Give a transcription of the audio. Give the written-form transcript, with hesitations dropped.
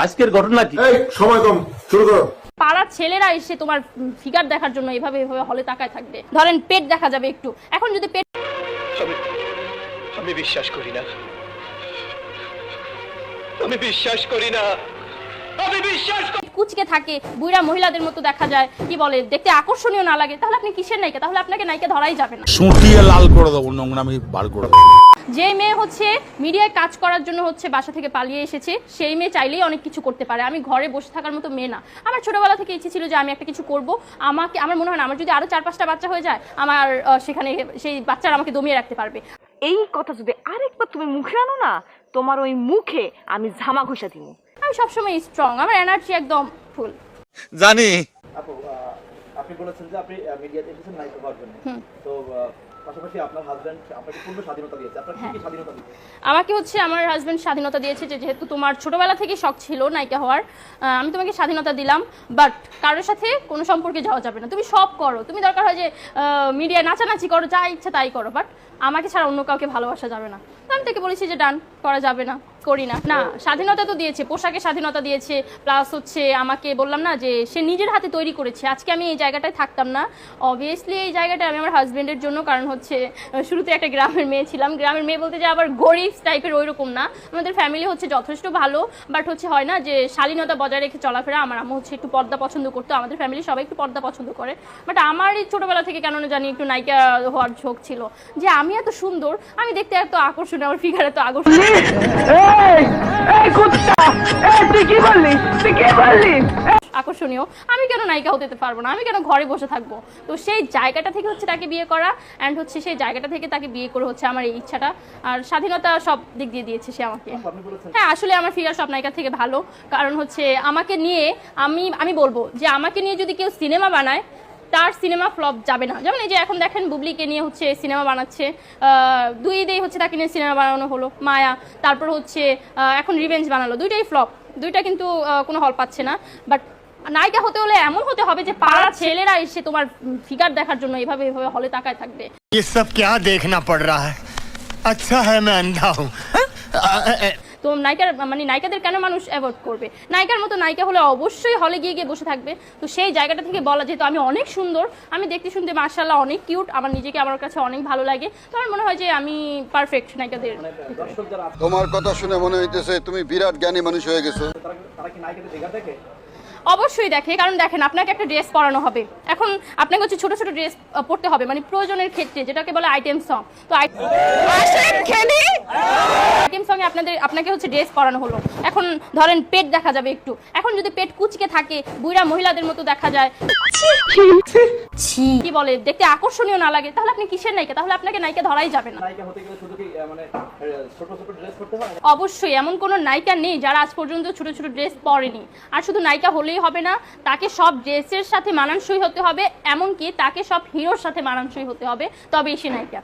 আজকের ঘটনা কি? এই সময় কম, শুরু করো। পাড়ার ছেলেরা এসে তোমার ফিগার দেখার জন্য এভাবে এভাবে হলে তাকায় থাকবে। ধরেন পেট দেখা যাবে একটু, এখন যদি পেট আমি বিশ্বাস করি না, আমি বিশ্বাস করি না, আমি বিশ্বাস করি। কুচকে থাকে, বুড়া মহিলাদের মতো দেখা যায়, কি বলে দেখতে আকর্ষণীয় না লাগে, তাহলে আপনি কিসের নায়িকা? তাহলে আপনাকে নায়িকা ধরাই যাবে না। সুটিয়ে লাল করে দেবো, নোংরামি বার করে দেবো। যে মেয়ে হচ্ছে মিডিয়ায় কাজ করার জন্য হচ্ছে বাসা থেকে পালিয়ে এসেছে, সেই মেয়ে চাইলেই অনেক কিছু করতে পারে। আমি ঘরে বসে থাকার মতো মেয়ে না। আমার ছোটবেলা থেকে ইচ্ছে ছিল যে আমি একটা কিছু করব। আমার মনে হয় না আমার যদি আরো 4-5টা বাচ্চা হয়ে যায়, আমার সেখানে সেই বাচ্চারা আমাকে দমিয়ে রাখতে পারবে। এই কথা যদি আরেকবার তুমি মুখে আনো না, তোমার ওই মুখে আমি ঝামা ঘষা দিব। আমি সবসময় স্ট্রং, আমার এনার্জি একদম ফুল। জানি আপু, আপনি বলেছেন যে আপনি মিডিয়াতে এসেছেন নায়িকা হওয়ার জন্য। তো পাশাপাশি আপনার হাজবেন্ড আপনাকে পূর্ণ স্বাধীনতা দিয়েছে। আপনার কি স্বাধীনতা দিয়েছে? আমাকে হচ্ছে আমার হাজবেন্ড স্বাধীনতা দিয়েছে যে যেহেতু তোমার ছোটবেলা থেকে শখ ছিল নায়িকা হওয়ার, আমি তোমাকে স্বাধীনতা দিলাম, বাট কারোর সাথে কোনো সম্পর্কে যাওয়া যাবে না। তুমি সব করো, তুমি দরকার হয় যে মিডিয়ায় নাচানাচি করো, যা ইচ্ছা তাই করো, বাট আমাকে ছাড়া অন্য কাউকে ভালোবাসা যাবে না। তো আমি তাকে বলেছি যে ডান, করা যাবে না, করি না। না, স্বাধীনতা তো দিয়েছে, পোশাকে স্বাধীনতা দিয়েছে, প্লাস হচ্ছে আমাকে বললাম না যে সে নিজের হাতে তৈরি করেছে। আজকে আমি এই জায়গাটায় থাকতাম না, অবভিয়াসলি এই জায়গাটা আমি আমার হাজবেন্ডের জন্য। কারণ হচ্ছে শুরুতে একটা গ্রামের মেয়ে ছিলাম, গ্রামের মেয়ে বলতে যে আবার গরিব টাইপের ওই রকম না। আমাদের ফ্যামিলি হচ্ছে যথেষ্ট ভালো, বাট হচ্ছে হয় না যে শালীনতা বজায় রেখে চলাফেরা। আমার আম্মু হচ্ছে একটু পর্দা পছন্দ করতো, আমাদের ফ্যামিলি সবাই একটু পর্দা পছন্দ করে, বাট আমার এই ছোটবেলা থেকে কেন না জানি একটু নায়িকা হওয়ার ঝোঁক ছিল। যে আমি এত সুন্দর, আমি দেখতে এত আকর্ষণীয়, আমার ফিগার এত আকর্ষণীয়। আকর্ষণীয়, আমি কেন নায়িকা হতে পারবো না? আমি কেন ঘরে বসে থাকবো? তো সেই জায়গাটা থেকে হচ্ছে তাকে বিয়ে করা, অ্যান্ড হচ্ছে সেই জায়গাটা থেকে তাকে বিয়ে করে হচ্ছে আমার এই ইচ্ছাটা। আর স্বাধীনতা সব দিক দিয়ে দিয়েছে সে আমাকে। হ্যাঁ, আসলে আমার ফিগার সব নায়িকা থেকে ভালো। কারণ হচ্ছে আমাকে নিয়ে আমি বলবো যে আমাকে নিয়ে যদি কেউ সিনেমা বানায়, তার সিনেমা ফ্লপ যাবে না। যেমন এই যে এখন দেখেন বুবলিকে নিয়ে হচ্ছে সিনেমা বানাচ্ছে, 2 ঈদেই হচ্ছে তাকে নিয়ে সিনেমা বানানো হলো, মায়া। তারপর হচ্ছে এখন রিভেঞ্জ বানালো, দুইটাই ফ্লপ, দুইটা কিন্তু কোনো হল পাচ্ছে না। বাট নায়িকা হতে হলে এমন হতে হবে যে পাড়ার ছেলেরা এসে তোমার ফিগার দেখার জন্য এভাবে এভাবে হলে তাকায় থাকবে। ये सब क्या देखना पड़ रहा है? अच्छा है मैं अंधा हूँ। তো নায়িকাদের কেন মানুষ অ্যাভয়েড করবে? নায়িকার মতো নায়িকা হলে অবশ্যই হলে গিয়ে গিয়ে বসে থাকবে। তো সেই জায়গাটা থেকে বলা, যেহেতু আমি অনেক সুন্দর, আমি দেখতে শুনতে মাশাআল্লাহ অনেক কিউট, আমার নিজেকে আমার কাছে অনেক ভালো লাগে, তো আমার মনে হয় যে আমি পারফেক্ট নায়িকাদের। তোমার কথা শুনে মনে হইতেছে তুমি বিরাট জ্ঞানী মানুষ হয়ে গেছো। তারা কি নায়িকাদের ফিগার দেখে? অবশ্যই দেখে, কারণ দেখেন আপনাকে একটা ড্রেস পরানো হবে, এখন আপনাকে হচ্ছে ছোট ছোট ড্রেস পরতে হবে, মানে প্রয়োজনের ক্ষেত্রে, যেটাকে বলে আইটেম সং। তো আইটেম সঙ্গে আপনাকে হচ্ছে ড্রেস পরানো হলো, এখন ধরেন পেট দেখা যাবে একটু, এখন যদি পেট কুচকে থাকে, বুড়া মহিলাদের মতো দেখা যায়, কি বলে দেখতে আকর্ষণীয় না লাগে, তাহলে আপনি কিসের নায়িকা? তাহলে আপনাকে নায়িকা ধরাই যাবে না। নায়িকা হতে গেলে শুধু কি মানে ছোট ছোট ড্রেস করতে হয়? অবশ্যই এমন কোনো নায়িকা নেই যারা আজ পর্যন্ত ছোট ছোট ড্রেস পরেনি। আর শুধু নায়িকা হলেই হবে না, তাকে সব ড্রেসের সাথে মানানসই হতে হবে, এমনকি তাকে সব হিরোর সাথে মানানসই হতে হবে, তবেই সে নায়িকা।